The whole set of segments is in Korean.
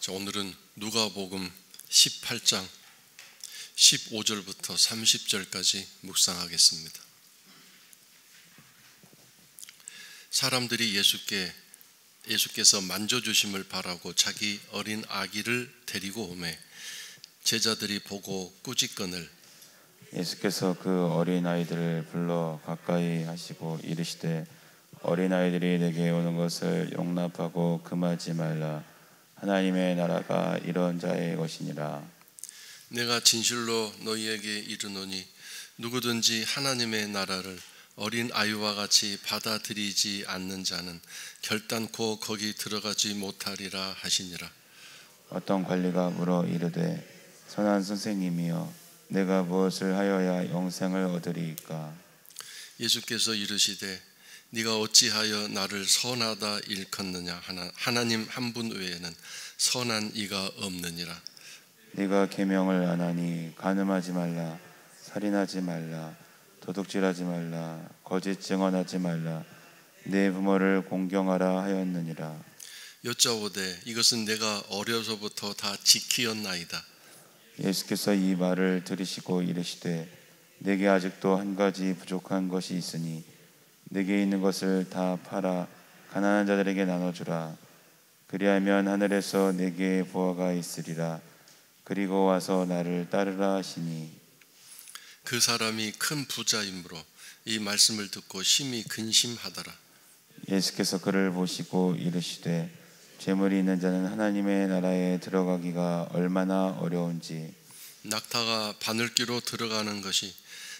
자, 오늘은 누가복음 18장 15절부터 30절까지 묵상하겠습니다. 사람들이 예수께서 만져주심을 바라고 자기 어린 아기를 데리고 오매 제자들이 보고 꾸짖거늘 예수께서 그 어린 아이들을 불러 가까이 하시고 이르시되 어린 아이들이 내게 오는 것을 용납하고 금하지 말라. 하나님의 나라가 이런 자의 것이니라. 내가 진실로 너희에게 이르노니 누구든지 하나님의 나라를 어린 아이와 같이 받아들이지 않는 자는 결단코 거기 들어가지 못하리라 하시니라. 어떤 관리가 물어 이르되 선한 선생님이여 내가 무엇을 하여야 영생을 얻으리이까? 예수께서 이르시되 네가 어찌하여 나를 선하다 일컫느냐. 하나님 한 분 외에는 선한 이가 없느니라. 네가 계명을 안 하니 간음하지 말라, 살인하지 말라, 도둑질하지 말라, 거짓 증언하지 말라, 내 부모를 공경하라 하였느니라. 여짜오되 이것은 내가 어려서부터 다 지키었나이다. 예수께서 이 말을 들으시고 이르시되 내게 아직도 한 가지 부족한 것이 있으니 내게 있는 것을 다 팔아 가난한 자들에게 나눠주라. 그리하면 하늘에서 내게 보화가 있으리라. 그리고 와서 나를 따르라 하시니 그 사람이 큰 부자이므로 이 말씀을 듣고 심히 근심하더라. 예수께서 그를 보시고 이르시되 재물이 있는 자는 하나님의 나라에 들어가기가 얼마나 어려운지 낙타가 바늘귀로 들어가는 것이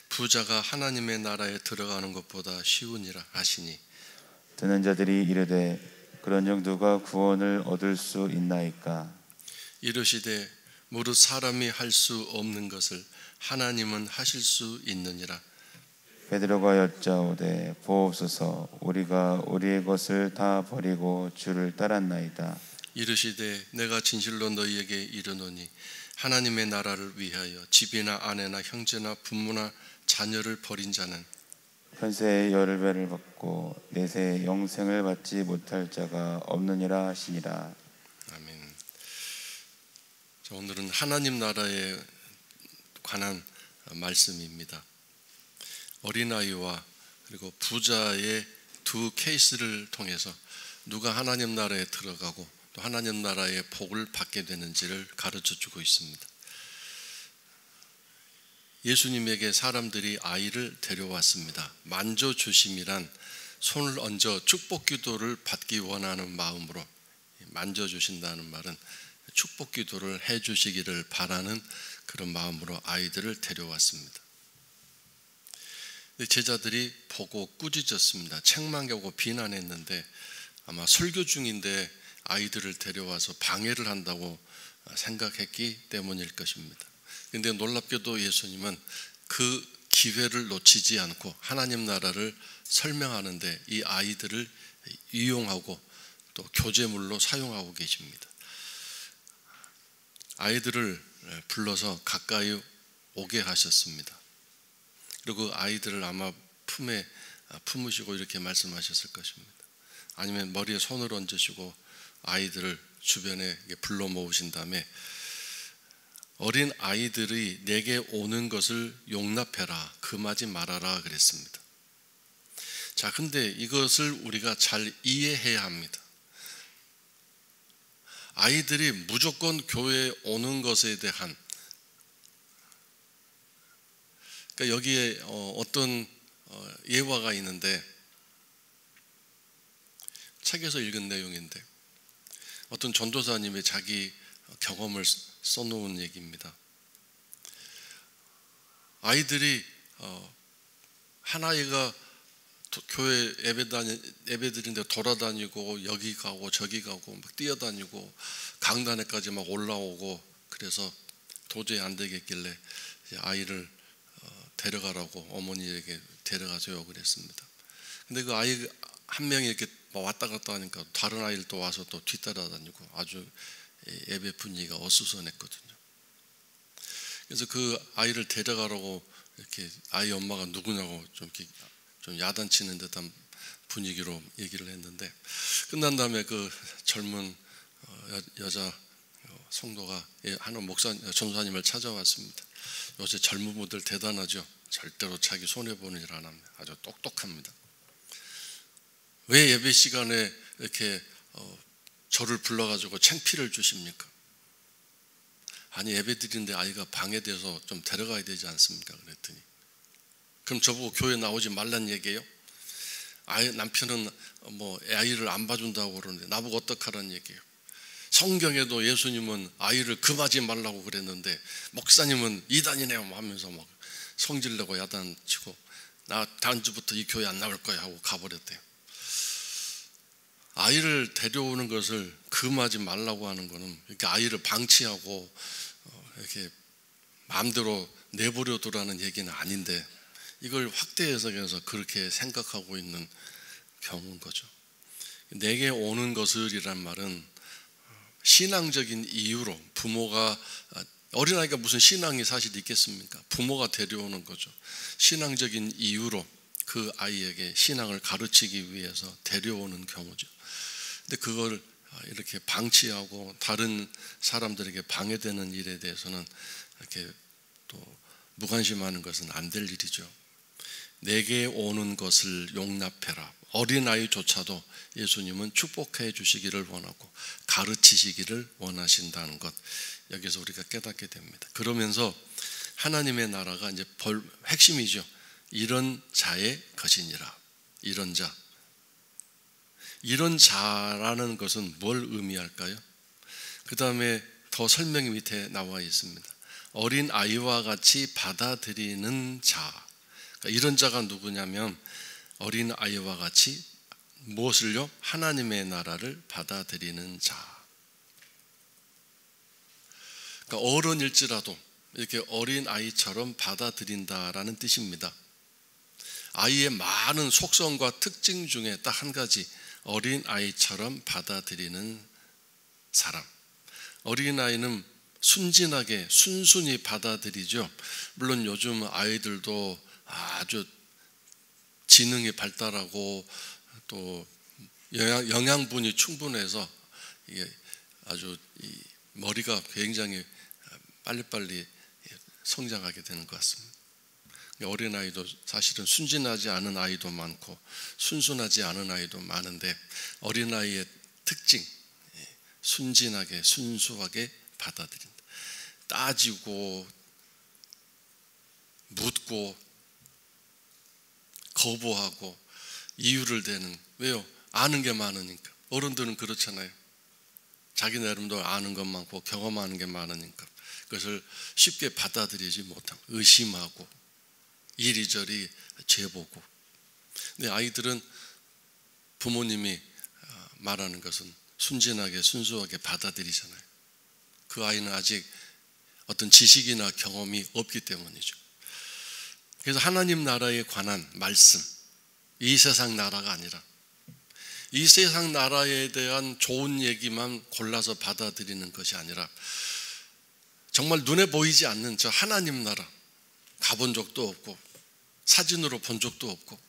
부자가 하나님의 나라에 들어가는 것보다 쉬우니라 하시니 듣는 자들이 이르되 그런즉 누가 구원을 얻을 수 있나이까? 이르시되 무릇 사람이 할 수 없는 것을 하나님은 하실 수 있느니라. 베드로가 여짜오되 보옵소서 우리가 우리의 것을 다 버리고 주를 따랐나이다. 이르시되 내가 진실로 너희에게 이르노니 하나님의 나라를 위하여 집이나 아내나 형제나 부모나 자녀를 버린 자는 현세의 열배를 받고 내세의 영생을 받지 못할 자가 없느니라 하시니라. 아멘. 자, 오늘은 하나님 나라에 관한 말씀입니다. 어린아이와 그리고 부자의 두 케이스를 통해서 누가 하나님 나라에 들어가고 또 하나님 나라의 복을 받게 되는지를 가르쳐주고 있습니다. 예수님에게 사람들이 아이를 데려왔습니다. 만져주심이란 손을 얹어 축복 기도를 받기 원하는 마음으로, 만져주신다는 말은 축복 기도를 해주시기를 바라는 그런 마음으로 아이들을 데려왔습니다. 제자들이 보고 꾸짖었습니다. 책망하고 비난했는데 아마 설교 중인데 아이들을 데려와서 방해를 한다고 생각했기 때문일 것입니다. 그런데 놀랍게도 예수님은 그 기회를 놓치지 않고 하나님 나라를 설명하는데 이 아이들을 이용하고 또 교제물로 사용하고 계십니다. 아이들을 불러서 가까이 오게 하셨습니다. 그리고 그 아이들을 아마 품에 품으시고 이렇게 말씀하셨을 것입니다. 아니면 머리에 손을 얹으시고 아이들을 주변에 불러 모으신 다음에 어린 아이들이 내게 오는 것을 용납해라, 금하지 말아라 그랬습니다. 자, 근데 이것을 우리가 잘 이해해야 합니다. 아이들이 무조건 교회에 오는 것에 대한, 그러니까 여기에 어떤 예화가 있는데 책에서 읽은 내용인데 어떤 전도사님이 자기 경험을 써놓은 얘기입니다. 아이들이 한 아이가 교회 예배드리는데 돌아다니고 여기 가고 저기 가고 막 뛰어다니고 강단에까지 막 올라오고 그래서 도저히 안 되겠길래 아이를 데려가라고 어머니에게 데려가서 욕을 했습니다. 근데 그 아이 한 명이 이렇게 왔다 갔다 하니까 다른 아이를 또 와서 또 뒤따라다니고 아주 예배 분위기가 어수선했거든요. 그래서 그 아이를 데려가라고 이렇게 아이 엄마가 누구냐고 좀 야단치는 듯한 분위기로 얘기를 했는데 끝난 다음에 그 젊은 여자 성도가 하는 전도사님을 찾아왔습니다. 요새 젊은 분들 대단하죠. 절대로 자기 손해보는 일 안 합니다. 아주 똑똑합니다. 왜 예배 시간에 이렇게 저를 불러가지고 창피를 주십니까? 아니, 예배 드리는데 아이가 방해돼서 좀 데려가야 되지 않습니까? 그랬더니 그럼 저보고 교회 나오지 말란 얘기예요? 남편은 아이를 안 봐준다고 그러는데 나보고 어떡하라는 얘기예요? 성경에도 예수님은 아이를 금하지 말라고 그랬는데 목사님은 이단이네요 하면서 막 성질내고 야단치고 나 다음 주부터 이 교회 안 나올 거야 하고 가버렸대요. 아이를 데려오는 것을 금하지 말라고 하는 거는 이렇게 아이를 방치하고 이렇게 마음대로 내버려 두라는 얘기는 아닌데 이걸 확대 해석해서 그렇게 생각하고 있는 경우인 거죠. 내게 오는 것을이란 말은 신앙적인 이유로 부모가, 어린아이가 무슨 신앙이 사실 있겠습니까? 부모가 데려오는 거죠. 신앙적인 이유로 그 아이에게 신앙을 가르치기 위해서 데려오는 경우죠. 근데 그걸 이렇게 방치하고 다른 사람들에게 방해되는 일에 대해서는 이렇게 또 무관심하는 것은 안 될 일이죠. 내게 오는 것을 용납해라. 어린아이조차도 예수님은 축복해 주시기를 원하고 가르치시기를 원하신다는 것, 여기서 우리가 깨닫게 됩니다. 그러면서 하나님의 나라가 이제 핵심이죠. 이런 자의 것이니라. 이런 자. 이런 자라는 것은 뭘 의미할까요? 그 다음에 더 설명이 밑에 나와 있습니다. 어린 아이와 같이 받아들이는 자. 그러니까 이런 자가 누구냐면 어린 아이와 같이 무엇을요? 하나님의 나라를 받아들이는 자. 그러니까 어른일지라도 이렇게 어린 아이처럼 받아들인다라는 뜻입니다. 아이의 많은 속성과 특징 중에 딱 한 가지, 어린 아이처럼 받아들이는 사람. 어린 아이는 순진하게 순순히 받아들이죠. 물론 요즘 아이들도 아주 지능이 발달하고 또 영양분이 충분해서 이게 아주 머리가 굉장히 빨리빨리 성장하게 되는 것 같습니다. 어린아이도 사실은 순진하지 않은 아이도 많고 순순하지 않은 아이도 많은데 어린아이의 특징, 순진하게 순수하게 받아들인다. 따지고 묻고 거부하고 이유를 대는, 왜요? 아는 게 많으니까. 어른들은 그렇잖아요. 자기 나름대로 아는 것 많고 경험하는 게 많으니까 그것을 쉽게 받아들이지 못하고 의심하고 이리저리 재보고. 근데 아이들은 부모님이 말하는 것은 순진하게 순수하게 받아들이잖아요. 그 아이는 아직 어떤 지식이나 경험이 없기 때문이죠. 그래서 하나님 나라에 관한 말씀, 이 세상 나라가 아니라 이 세상 나라에 대한 좋은 얘기만 골라서 받아들이는 것이 아니라 정말 눈에 보이지 않는 저 하나님 나라, 가본 적도 없고 사진으로 본 적도 없고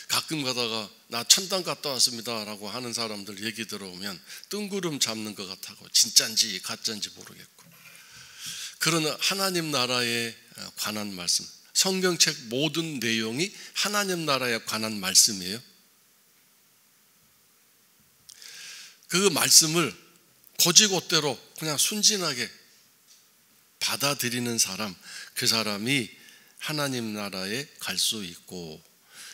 가끔 가다가 나 천당 갔다 왔습니다 라고 하는 사람들 얘기 들어오면 뜬구름 잡는 것 같고 진짠지 가짠지 모르겠고, 그런 하나님 나라에 관한 말씀, 성경책 모든 내용이 하나님 나라에 관한 말씀이에요. 그 말씀을 곧이곧대로 그냥 순진하게 받아들이는 사람, 그 사람이 하나님 나라에 갈 수 있고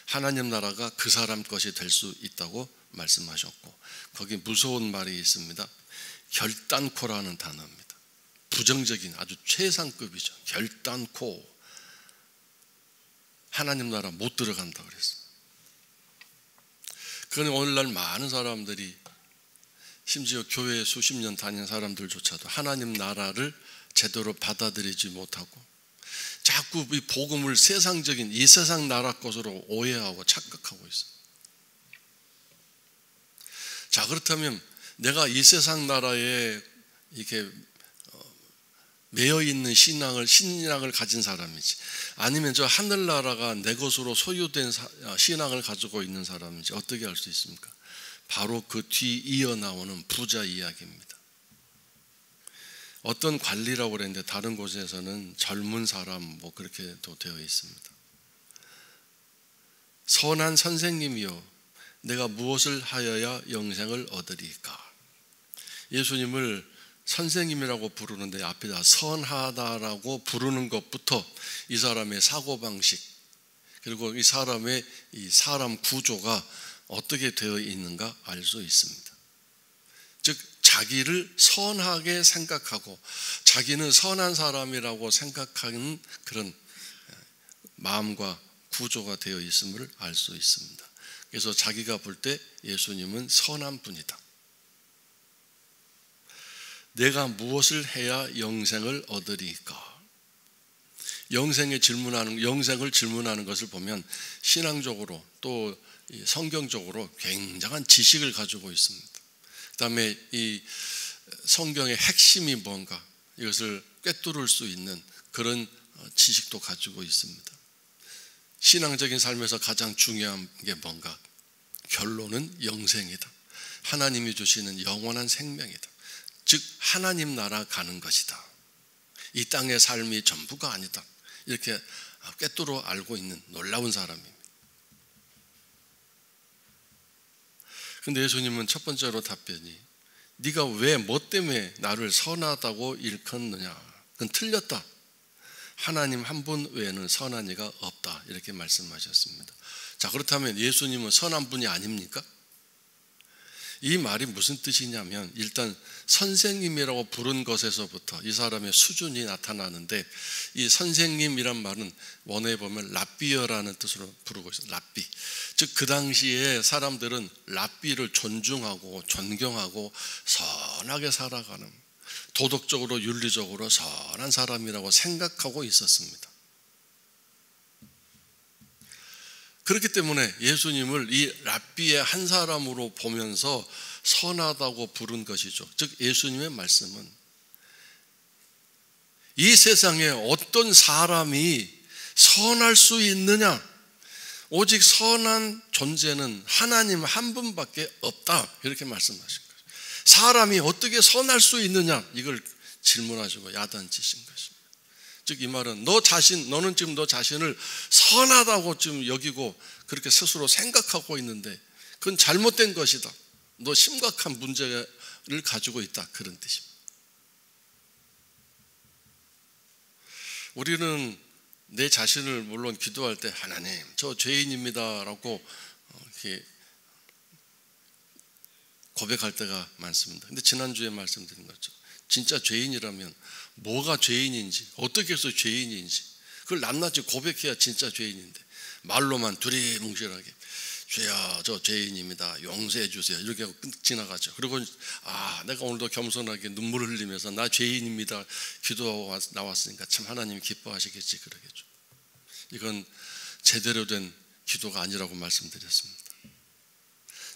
하나님 나라가 그 사람 것이 될 수 있다고 말씀하셨고, 거기 무서운 말이 있습니다. 결단코라는 단어입니다. 부정적인 아주 최상급이죠. 결단코. 하나님 나라 못 들어간다 그랬어요. 그런데 오늘날 많은 사람들이, 심지어 교회에 수십 년 다닌 사람들조차도 하나님 나라를 제대로 받아들이지 못하고 자꾸 이 복음을 세상적인 이 세상 나라 것으로 오해하고 착각하고 있어요. 자, 그렇다면 내가 이 세상 나라에 이렇게 매여 있는 신앙을 가진 사람이지, 아니면 저 하늘나라가 내 것으로 소유된 신앙을 가지고 있는 사람인지 어떻게 알 수 있습니까? 바로 그 뒤 이어 나오는 부자 이야기입니다. 어떤 관리라고 그랬는데 다른 곳에서는 젊은 사람 뭐 그렇게도 되어 있습니다. 선한 선생님이요, 내가 무엇을 하여야 영생을 얻으리까? 예수님을 선생님이라고 부르는데 앞에다 선하다라고 부르는 것부터 이 사람의 사고방식, 그리고 이 사람의 이 사람 구조가 어떻게 되어 있는가 알 수 있습니다. 즉 자기를 선하게 생각하고 자기는 선한 사람이라고 생각하는 그런 마음과 구조가 되어 있음을 알 수 있습니다. 그래서 자기가 볼 때 예수님은 선한 분이다. 내가 무엇을 해야 영생을 얻으리까? 영생을 질문하는 것을 보면 신앙적으로 또 성경적으로 굉장한 지식을 가지고 있습니다. 그 다음에 이 성경의 핵심이 뭔가 이것을 꿰뚫을 수 있는 그런 지식도 가지고 있습니다. 신앙적인 삶에서 가장 중요한 게 뭔가? 결론은 영생이다. 하나님이 주시는 영원한 생명이다. 즉 하나님 나라 가는 것이다. 이 땅의 삶이 전부가 아니다. 이렇게 꿰뚫어 알고 있는 놀라운 사람입니다. 그런데 예수님은 첫 번째로 답변이, 네가 왜 뭐 때문에 나를 선하다고 일컫느냐? 그건 틀렸다. 하나님 한 분 외에는 선한 이가 없다. 이렇게 말씀하셨습니다. 자, 그렇다면 예수님은 선한 분이 아닙니까? 이 말이 무슨 뜻이냐면, 일단 선생님이라고 부른 것에서부터 이 사람의 수준이 나타나는데, 이 선생님이란 말은 원어에 보면 랍비어라는 뜻으로 부르고 있어요. 랍비. 즉 그 당시에 사람들은 랍비를 존중하고 존경하고 선하게 살아가는, 도덕적으로 윤리적으로 선한 사람이라고 생각하고 있었습니다. 그렇기 때문에 예수님을 이 랍비의 한 사람으로 보면서 선하다고 부른 것이죠. 즉 예수님의 말씀은 이 세상에 어떤 사람이 선할 수 있느냐? 오직 선한 존재는 하나님 한 분밖에 없다. 이렇게 말씀하신 거예요. 사람이 어떻게 선할 수 있느냐? 이걸 질문하시고 야단치신 것입니다. 즉 이 말은 너는 지금 너 자신을 선하다고 지금 여기고 그렇게 스스로 생각하고 있는데 그건 잘못된 것이다. 너 심각한 문제를 가지고 있다. 그런 뜻입니다. 우리는 내 자신을 물론 기도할 때 하나님 저 죄인입니다 라고 이렇게 고백할 때가 많습니다. 근데 지난주에 말씀드린 것처럼 진짜 죄인이라면 뭐가 죄인인지, 어떻게 해서 죄인인지 그걸 낱낱이 고백해야 진짜 죄인인데 말로만 두리뭉실하게 주여 저 죄인입니다 용서해 주세요 이렇게 하고 지나가죠. 그리고 내가 오늘도 겸손하게 눈물을 흘리면서 나 죄인입니다 기도하고 나왔으니까 참 하나님이 기뻐하시겠지 그러겠죠. 이건 제대로 된 기도가 아니라고 말씀드렸습니다.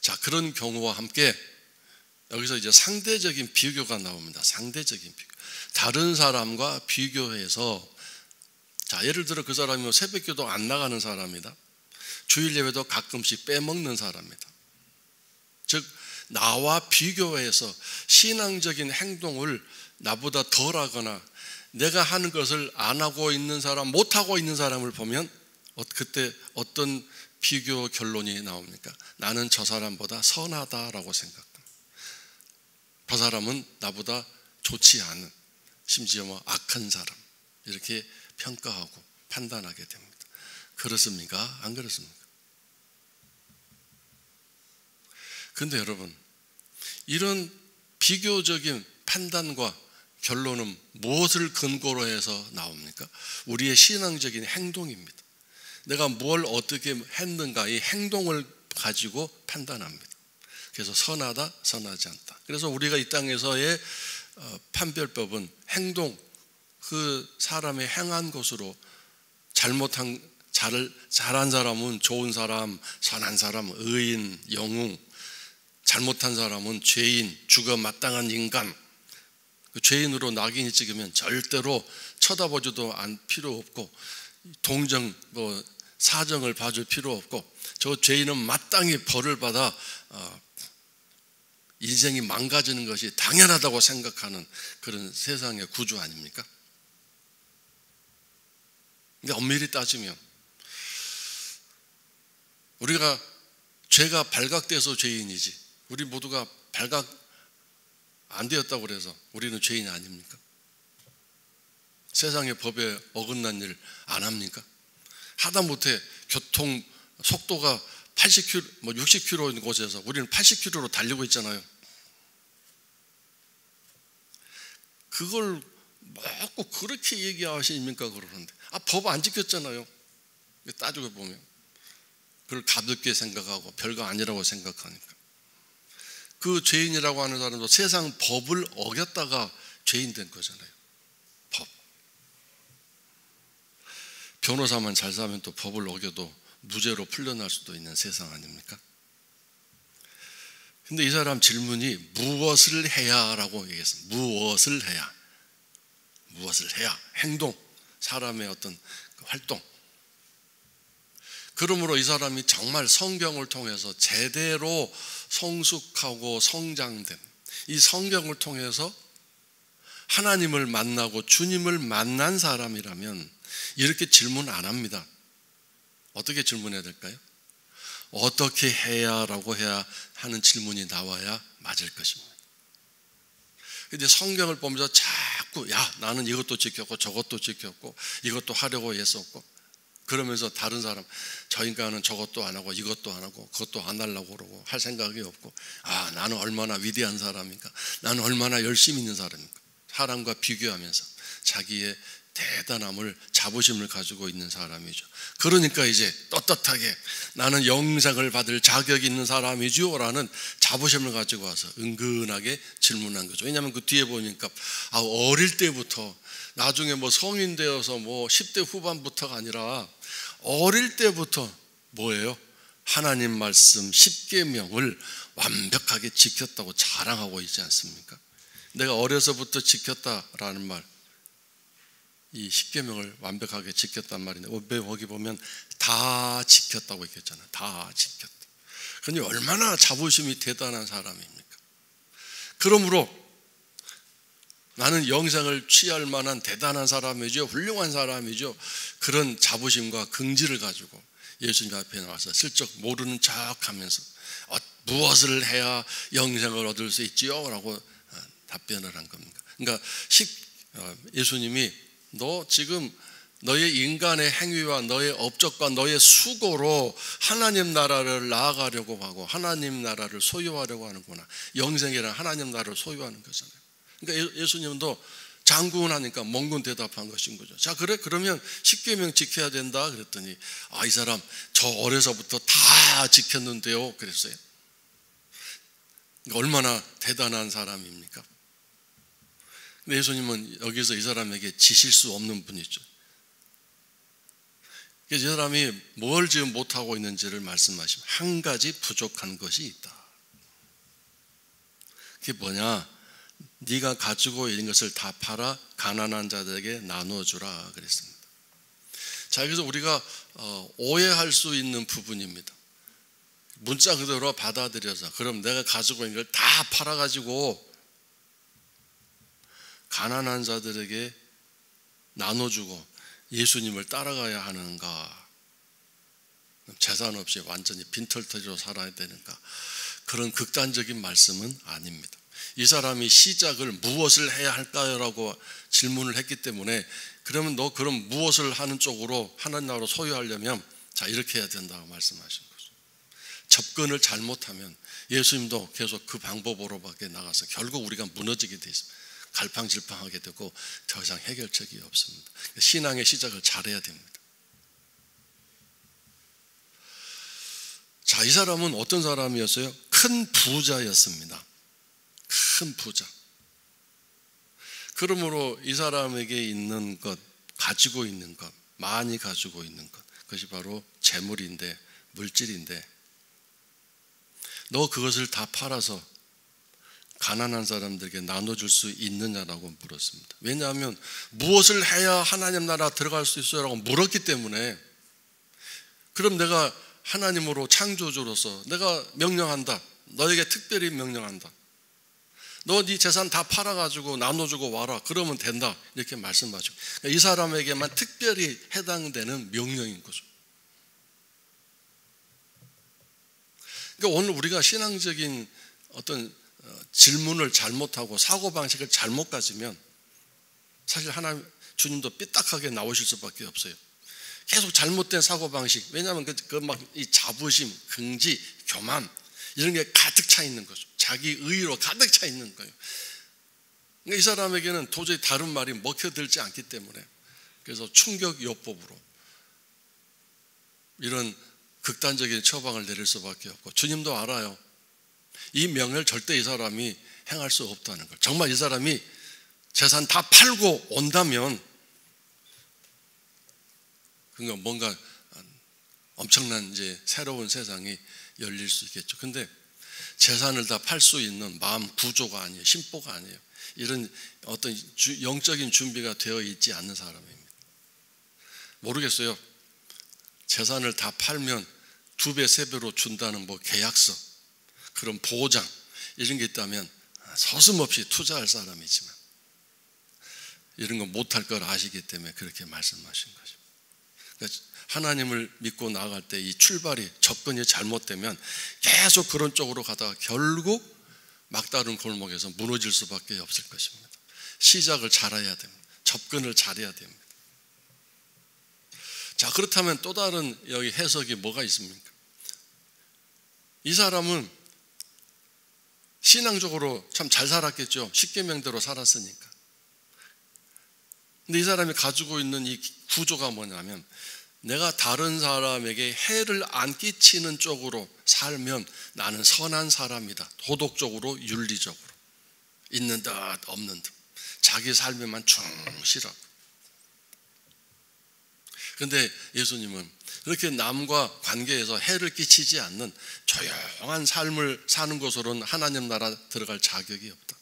자, 그런 경우와 함께 여기서 이제 상대적인 비교가 나옵니다. 상대적인 비교. 다른 사람과 비교해서, 자, 예를 들어 그 사람이 새벽기도 안 나가는 사람이다. 주일 예배도 가끔씩 빼먹는 사람이다. 즉 나와 비교해서 신앙적인 행동을 나보다 덜하거나 내가 하는 것을 안 하고 있는 사람, 못 하고 있는 사람을 보면 그때 어떤 비교 결론이 나옵니까? 나는 저 사람보다 선하다라고 생각합니다. 저 사람은 나보다 좋지 않은, 심지어 악한 사람 이렇게 평가하고 판단하게 됩니다. 그렇습니까? 안 그렇습니까? 그런데 여러분, 이런 비교적인 판단과 결론은 무엇을 근거로 해서 나옵니까? 우리의 신앙적인 행동입니다. 내가 뭘 어떻게 했는가 이 행동을 가지고 판단합니다. 그래서 선하다, 선하지 않다. 그래서 우리가 이 땅에서의 판별법은 행동, 그 사람의 행한 것으로 잘한 사람은 좋은 사람, 선한 사람, 의인, 영웅, 잘못한 사람은 죄인, 죽어 마땅한 인간. 그 죄인으로 낙인이 찍으면 절대로 쳐다보지도 않을 필요 없고 동정, 사정을 봐줄 필요 없고 저 죄인은 마땅히 벌을 받아 인생이 망가지는 것이 당연하다고 생각하는 그런 세상의 구조 아닙니까? 근데 엄밀히 따지면 우리가 죄가 발각돼서 죄인이지, 우리 모두가 발각 안 되었다고 그래서 우리는 죄인이 아닙니까? 세상의 법에 어긋난 일 안 합니까? 하다못해 교통 속도가 80km, 60km 있는 곳에서 우리는 80km로 달리고 있잖아요. 그걸 꼭 그렇게 얘기하십니까? 그러는데 법 안 지켰잖아요. 따지고 보면 그걸 가볍게 생각하고 별거 아니라고 생각하니까. 그 죄인이라고 하는 사람도 세상 법을 어겼다가 죄인 된 거잖아요. 법. 변호사만 잘 사면 또 법을 어겨도 무죄로 풀려날 수도 있는 세상 아닙니까? 근데 이 사람 질문이 무엇을 해야 라고 얘기했어요. 무엇을 해야. 무엇을 해야. 행동. 사람의 어떤 활동. 그러므로 이 사람이 정말 성경을 통해서 제대로 성숙하고 성장된, 이 성경을 통해서 하나님을 만나고 주님을 만난 사람이라면 이렇게 질문 안 합니다. 어떻게 질문해야 될까요? 어떻게 해야 라고 해야 하는 질문이 나와야 맞을 것입니다. 근데 성경을 보면서 자꾸 나는 이것도 지켰고 저것도 지켰고 이것도 하려고 했었고, 그러면서 다른 사람, 저 인간은 저것도 안 하고 이것도 안 하고 그것도 안 하려고 그러고 할 생각이 없고, 나는 얼마나 위대한 사람인가, 나는 얼마나 열심히 있는 사람인가, 사람과 비교하면서 자기의 대단함을, 자부심을 가지고 있는 사람이죠. 그러니까 이제 떳떳하게 나는 영생을 받을 자격이 있는 사람이죠 라는 자부심을 가지고 와서 은근하게 질문한 거죠. 왜냐하면 그 뒤에 보니까 어릴 때부터, 나중에 성인 되어서 10대 후반부터가 아니라 어릴 때부터 뭐예요? 하나님 말씀 10계명을 완벽하게 지켰다고 자랑하고 있지 않습니까? 내가 어려서부터 지켰다라는 말, 이 10계명을 완벽하게 지켰단 말인데 거기 보면 다 지켰다고 얘기했잖아요. 다 지켰다. 그러니 얼마나 자부심이 대단한 사람입니까? 그러므로 나는 영생을 취할 만한 대단한 사람이죠, 훌륭한 사람이죠, 그런 자부심과 긍지를 가지고 예수님 앞에 나와서 슬쩍 모르는 척하면서 무엇을 해야 영생을 얻을 수 있지요? 라고 답변을 한 겁니다. 그러니까 예수님이 너 지금 너의 인간의 행위와 너의 업적과 너의 수고로 하나님 나라를 나아가려고 하고 하나님 나라를 소유하려고 하는구나. 영생이란 하나님 나라를 소유하는 거잖아요. 그러니까 예수님도 장군하니까 멍군 대답한 것인 거죠. 자, 그래? 그러면 10계명 지켜야 된다 그랬더니 이 사람 저 어려서부터 다 지켰는데요 그랬어요. 그러니까 얼마나 대단한 사람입니까? 근데 예수님은 여기서 이 사람에게 지실 수 없는 분이죠. 그래서 이 사람이 뭘 지금 못하고 있는지를 말씀하시면 한 가지 부족한 것이 있다. 그게 뭐냐? 네가 가지고 있는 것을 다 팔아 가난한 자들에게 나눠주라 그랬습니다. 자, 여기서 우리가 오해할 수 있는 부분입니다. 문자 그대로 받아들여서 그럼 내가 가지고 있는 걸 다 팔아가지고 가난한 자들에게 나눠주고 예수님을 따라가야 하는가? 재산 없이 완전히 빈털터리로 살아야 되는가? 그런 극단적인 말씀은 아닙니다. 이 사람이 시작을 무엇을 해야 할까요? 라고 질문을 했기 때문에 그러면 너 그럼 무엇을 하는 쪽으로 하나님 나라로 소유하려면 자 이렇게 해야 된다고 말씀하신 거죠. 접근을 잘못하면 예수님도 계속 그 방법으로밖에 나가서 결국 우리가 무너지게 돼 있습니다. 갈팡질팡하게 되고 더 이상 해결책이 없습니다. 신앙의 시작을 잘해야 됩니다. 자, 이 사람은 어떤 사람이었어요? 큰 부자였습니다. 큰 부자. 그러므로 이 사람에게 있는 것, 가지고 있는 것, 많이 가지고 있는 것, 그것이 바로 재물인데, 물질인데 너 그것을 다 팔아서 가난한 사람들에게 나눠줄 수 있느냐라고 물었습니다. 왜냐하면 무엇을 해야 하나님 나라 들어갈 수 있어요? 라고 물었기 때문에 그럼 내가 하나님으로 창조주로서 내가 명령한다. 너에게 특별히 명령한다. 너 네 재산 다 팔아가지고 나눠주고 와라. 그러면 된다. 이렇게 말씀하시고, 이 사람에게만 특별히 해당되는 명령인 거죠. 그러니까 오늘 우리가 신앙적인 어떤 질문을 잘못하고 사고방식을 잘못 가지면 사실 하나님 주님도 삐딱하게 나오실 수밖에 없어요. 계속 잘못된 사고방식, 왜냐하면 이 자부심, 긍지, 교만 이런 게 가득 차 있는 거죠. 자기 의로 가득 차 있는 거예요. 그러니까 이 사람에게는 도저히 다른 말이 먹혀들지 않기 때문에, 그래서 충격요법으로 이런 극단적인 처방을 내릴 수밖에 없고, 주님도 알아요. 이 명을 절대 이 사람이 행할 수 없다는 걸. 정말 이 사람이 재산 다 팔고 온다면 그러니까 뭔가 엄청난 이제 새로운 세상이 열릴 수 있겠죠. 근데 재산을 다 팔 수 있는 마음 구조가 아니에요. 심보가 아니에요. 이런 어떤 영적인 준비가 되어 있지 않는 사람입니다. 모르겠어요. 재산을 다 팔면 2배, 3배로 준다는 뭐 계약서, 그런 보장 이런 게 있다면 서슴없이 투자할 사람이지만 이런 거 못할 걸 아시기 때문에 그렇게 말씀하신 거죠. 그러니까 하나님을 믿고 나아갈 때 이 출발이, 접근이 잘못되면 계속 그런 쪽으로 가다가 결국 막다른 골목에서 무너질 수밖에 없을 것입니다. 시작을 잘해야 됩니다. 접근을 잘해야 됩니다. 자, 그렇다면 또 다른 여기 해석이 뭐가 있습니까? 이 사람은 신앙적으로 참 잘 살았겠죠. 십계명대로 살았으니까. 근데 이 사람이 가지고 있는 이 구조가 뭐냐면, 내가 다른 사람에게 해를 안 끼치는 쪽으로 살면 나는 선한 사람이다. 도덕적으로, 윤리적으로. 있는 듯 없는 듯. 자기 삶에만 충실하고. 그런데 예수님은 그렇게 남과 관계에서 해를 끼치지 않는 조용한 삶을 사는 것으로는 하나님 나라 들어갈 자격이 없다.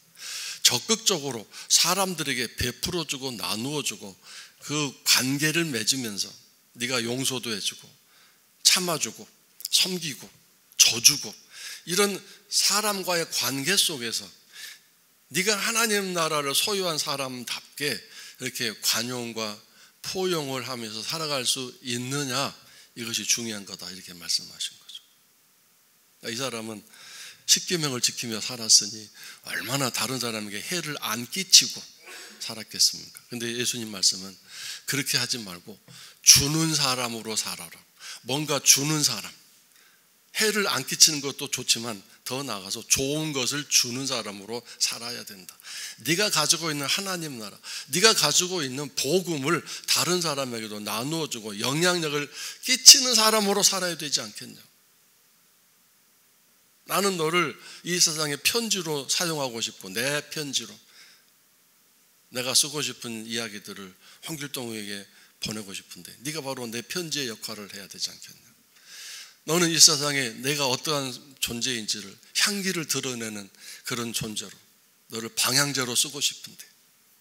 적극적으로 사람들에게 베풀어주고 나누어주고 그 관계를 맺으면서 네가 용서도 해주고 참아주고 섬기고 져주고 이런 사람과의 관계 속에서 네가 하나님 나라를 소유한 사람답게 이렇게 관용과 포용을 하면서 살아갈 수 있느냐, 이것이 중요한 거다, 이렇게 말씀하신 거죠. 이 사람은 십계명을 지키며 살았으니 얼마나 다른 사람에게 해를 안 끼치고 살았겠습니까? 근데 예수님 말씀은 그렇게 하지 말고 주는 사람으로 살아라. 뭔가 주는 사람, 해를 안 끼치는 것도 좋지만 더 나아가서 좋은 것을 주는 사람으로 살아야 된다. 네가 가지고 있는 하나님 나라, 네가 가지고 있는 복음을 다른 사람에게도 나누어주고 영향력을 끼치는 사람으로 살아야 되지 않겠냐. 나는 너를 이 세상의 편지로 사용하고 싶고, 내 편지로 내가 쓰고 싶은 이야기들을 홍길동에게 보내고 싶은데 네가 바로 내 편지의 역할을 해야 되지 않겠냐. 너는 이 세상에 내가 어떠한 존재인지를, 향기를 드러내는 그런 존재로, 너를 방향제로 쓰고 싶은데,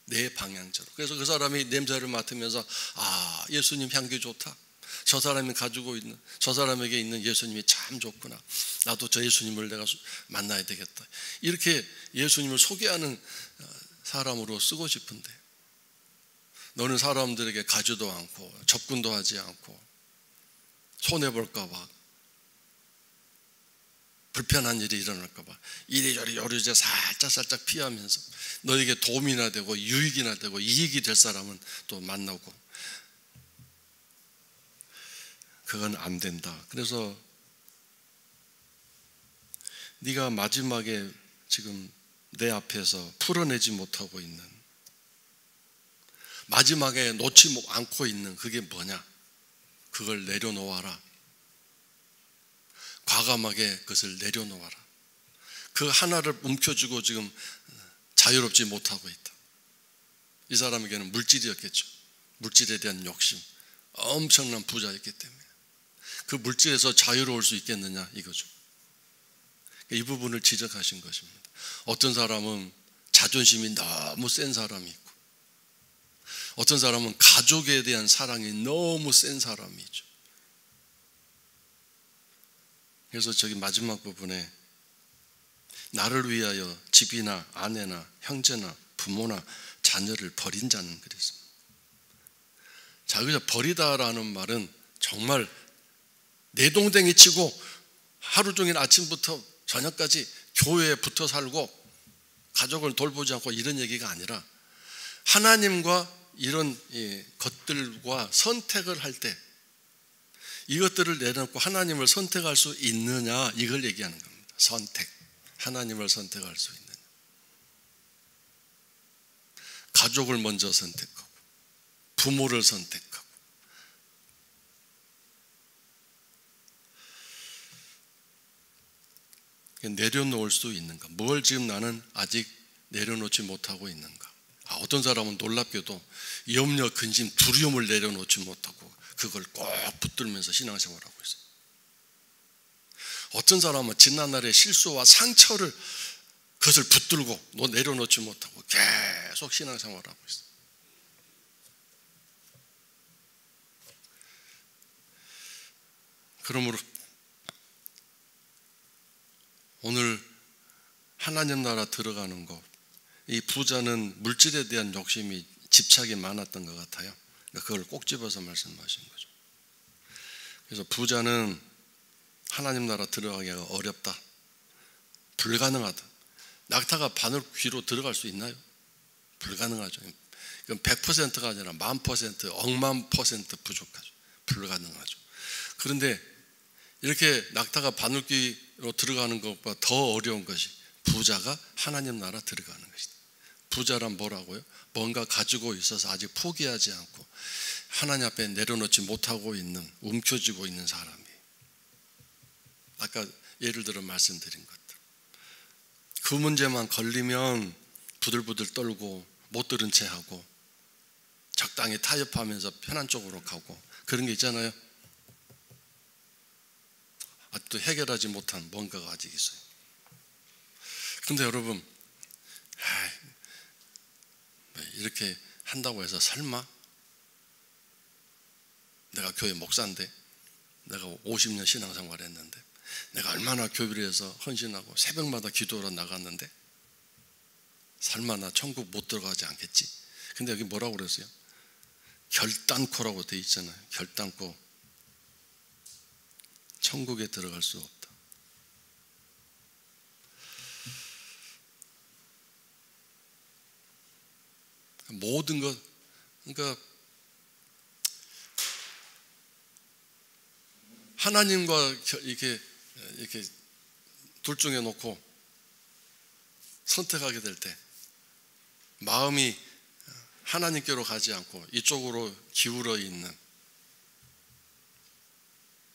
내 방향제로. 그래서 그 사람이 냄새를 맡으면서 아, 예수님 향기 좋다. 저 사람이 가지고 있는, 저 사람에게 있는 예수님이 참 좋구나. 나도 저 예수님을 내가 만나야 되겠다. 이렇게 예수님을 소개하는 사람으로 쓰고 싶은데, 너는 사람들에게 가지도 않고 접근도 하지 않고 손해볼까 봐, 불편한 일이 일어날까 봐 이리저리 요리조리 살짝 피하면서 너에게 도움이나 되고 유익이나 되고 이익이 될 사람은 또 만나고, 그건 안 된다. 그래서 네가 마지막에 지금 내 앞에서 풀어내지 못하고 있는, 마지막에 놓지 않고 있는 그게 뭐냐? 그걸 내려놓아라. 과감하게 그것을 내려놓아라. 그 하나를 움켜쥐고 지금 자유롭지 못하고 있다. 이 사람에게는 물질이었겠죠. 물질에 대한 욕심, 엄청난 부자였기 때문에 그 물질에서 자유로울 수 있겠느냐, 이거죠. 이 부분을 지적하신 것입니다. 어떤 사람은 자존심이 너무 센 사람이 있고, 어떤 사람은 가족에 대한 사랑이 너무 센 사람이 있죠. 그래서 저기 마지막 부분에 나를 위하여 집이나 아내나 형제나 부모나 자녀를 버린 자는 그랬습니다. 자, 그래서 버리다라는 말은 정말 내동댕이 치고 하루 종일 아침부터 저녁까지 교회에 붙어 살고 가족을 돌보지 않고 이런 얘기가 아니라 하나님과 이런 것들과 선택을 할 때 이것들을 내려놓고 하나님을 선택할 수 있느냐, 이걸 얘기하는 겁니다. 선택, 하나님을 선택할 수 있느냐. 가족을 먼저 선택하고 부모를 선택하고 내려놓을 수 있는가? 뭘 지금 나는 아직 내려놓지 못하고 있는가? 어떤 사람은 놀랍게도 염려, 근심, 두려움을 내려놓지 못하고 그걸 꼭 붙들면서 신앙생활하고 있어요. 어떤 사람은 지난날의 실수와 상처를 그것을 붙들고 내려놓지 못하고 계속 신앙생활하고 있어요. 그러므로 오늘 하나님 나라 들어가는 것, 이 부자는 물질에 대한 욕심이 집착이 많았던 것 같아요. 그걸 꼭 집어서 말씀하신 거죠. 그래서 부자는 하나님 나라 들어가기가 어렵다, 불가능하다. 낙타가 바늘 귀로 들어갈 수 있나요? 불가능하죠. 이건 100%가 아니라 1000%, 억만 퍼센트 부족하죠. 불가능하죠. 그런데 이렇게 낙타가 바늘귀로 들어가는 것보다 더 어려운 것이 부자가 하나님 나라 들어가는 것이다. 부자란 뭐라고요? 뭔가 가지고 있어서 아직 포기하지 않고 하나님 앞에 내려놓지 못하고 있는, 움켜쥐고 있는 사람이. 아까 예를 들어 말씀드린 것들. 그 문제만 걸리면 부들부들 떨고 못 들은 채 하고 적당히 타협하면서 편한 쪽으로 가고 그런 게 있잖아요. 아직도 해결하지 못한 뭔가가 아직 있어요. 그런데 여러분, 이렇게 한다고 해서 설마 내가 교회 목사인데, 내가 50년 신앙생활 했는데, 내가 얼마나 교회를 해서 헌신하고 새벽마다 기도하러 나갔는데 설마 나 천국 못 들어가지 않겠지? 근데 여기 뭐라고 그랬어요? 결단코라고 돼 있잖아요. 결단코. 천국에 들어갈 수 없다. 모든 것, 그러니까 하나님과 이렇게 둘 중에 놓고 선택하게 될 때 마음이 하나님께로 가지 않고 이쪽으로 기울어 있는,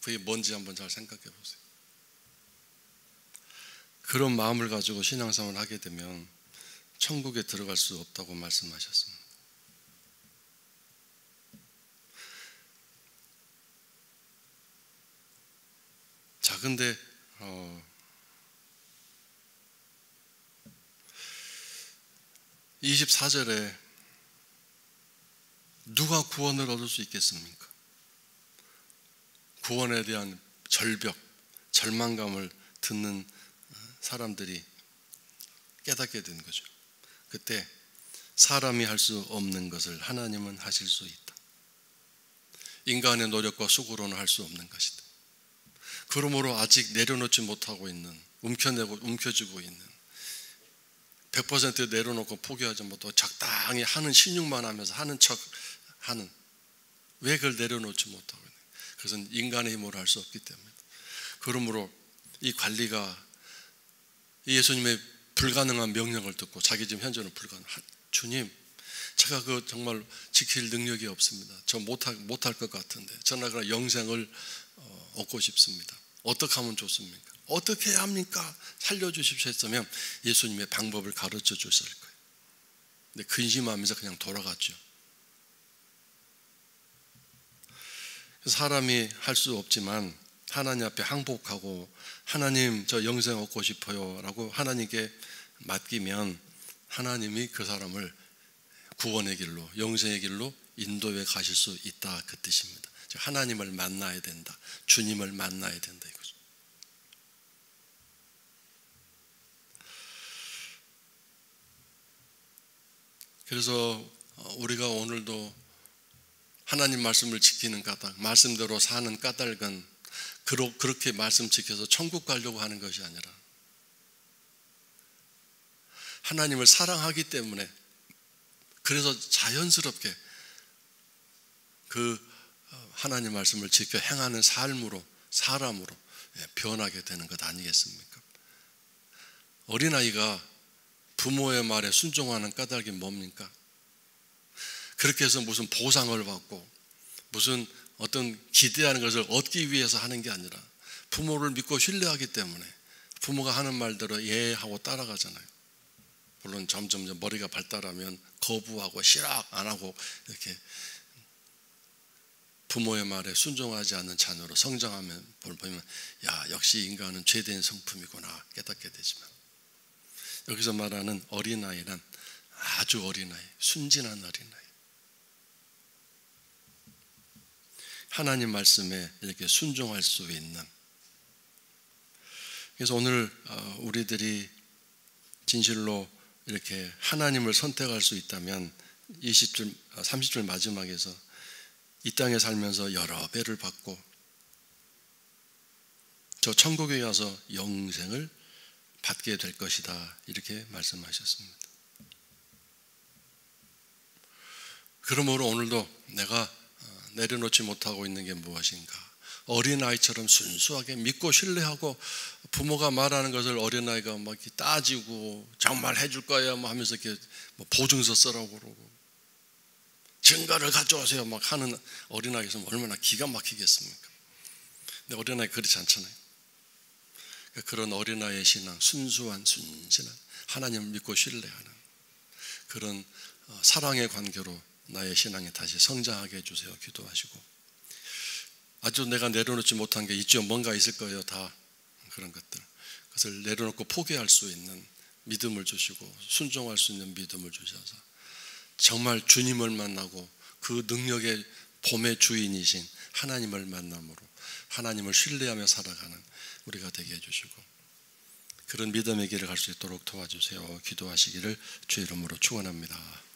그게 뭔지 한번 잘 생각해 보세요. 그런 마음을 가지고 신앙생활을 하게 되면 천국에 들어갈 수 없다고 말씀하셨습니다. 자, 근데 24절에 누가 구원을 얻을 수 있겠습니까? 구원에 대한 절벽, 절망감을 듣는 사람들이 깨닫게 된 거죠. 그때 사람이 할 수 없는 것을 하나님은 하실 수 있다. 인간의 노력과 수고로는 할 수 없는 것이다. 그러므로 아직 내려놓지 못하고 있는, 움켜쥐고 있는, 100% 내려놓고 포기하지 못하고 적당히 하는 신용만 하면서 하는 척 하는, 왜 그걸 내려놓지 못하고 있는? 그것은 인간의 힘으로 할 수 없기 때문에. 그러므로 이 관리가 예수님의 불가능한 명령을 듣고 자기 지금 현재는 주님, 제가 그 정말 지킬 능력이 없습니다. 저 못할 것 같은데 저는 그런 영생을 얻고 싶습니다. 어떻게 하면 좋습니까? 어떻게 해야 합니까? 살려주십시오 했으면 예수님의 방법을 가르쳐 주실 거예요. 근데 근심하면서 그냥 돌아갔죠. 사람이 할 수 없지만 하나님 앞에 항복하고 하나님 저 영생 얻고 싶어요 라고 하나님께 맡기면 하나님이 그 사람을 구원의 길로, 영생의 길로 인도해 가실 수 있다, 그 뜻입니다. 하나님을 만나야 된다, 주님을 만나야 된다 이거죠. 그래서 우리가 오늘도 하나님 말씀을 지키는 까닭, 말씀대로 사는 까닭은 그렇게 말씀 지켜서 천국 가려고 하는 것이 아니라 하나님을 사랑하기 때문에, 그래서 자연스럽게 그 하나님 말씀을 지켜 행하는 삶으로, 사람으로 변하게 되는 것 아니겠습니까? 어린아이가 부모의 말에 순종하는 까닭이 뭡니까? 그렇게 해서 무슨 보상을 받고 무슨 어떤 기대하는 것을 얻기 위해서 하는 게 아니라 부모를 믿고 신뢰하기 때문에 부모가 하는 말대로 예하고 따라가잖아요. 물론 점점 머리가 발달하면 거부하고 싫어 안 하고 이렇게 부모의 말에 순종하지 않는 자녀로 성장하면 보면 야, 역시 인간은 죄된 성품이구나 깨닫게 되지만, 여기서 말하는 어린아이란 아주 어린아이, 순진한 어린아이, 하나님 말씀에 이렇게 순종할 수 있는. 그래서 오늘 우리들이 진실로 이렇게 하나님을 선택할 수 있다면 20절, 30절 마지막에서 이 땅에 살면서 여러 배를 받고 저 천국에 가서 영생을 받게 될 것이다, 이렇게 말씀하셨습니다. 그러므로 오늘도 내가 내려놓지 못하고 있는 게 무엇인가? 어린아이처럼 순수하게 믿고 신뢰하고 부모가 말하는 것을 어린아이가 막 따지고 정말 해줄 거야 뭐 하면서 이렇게 보증서 쓰라고 그러고 증거를 가져오세요 막 하는 어린아이가 있으면 얼마나 기가 막히겠습니까? 근데 어린아이 그렇지 않잖아요. 그런 어린아이의 신앙, 순수한 순진한 하나님을 믿고 신뢰하는 그런 사랑의 관계로 나의 신앙이 다시 성장하게 해주세요. 기도하시고, 아주 내가 내려놓지 못한 게 있죠. 뭔가 있을 거예요. 다 그런 것들, 그것을 내려놓고 포기할 수 있는 믿음을 주시고 순종할 수 있는 믿음을 주셔서 정말 주님을 만나고 그 능력의 봄의 주인이신 하나님을 만남으로 하나님을 신뢰하며 살아가는 우리가 되게 해주시고 그런 믿음의 길을 갈 수 있도록 도와주세요. 기도하시기를 주의 이름으로 축원합니다.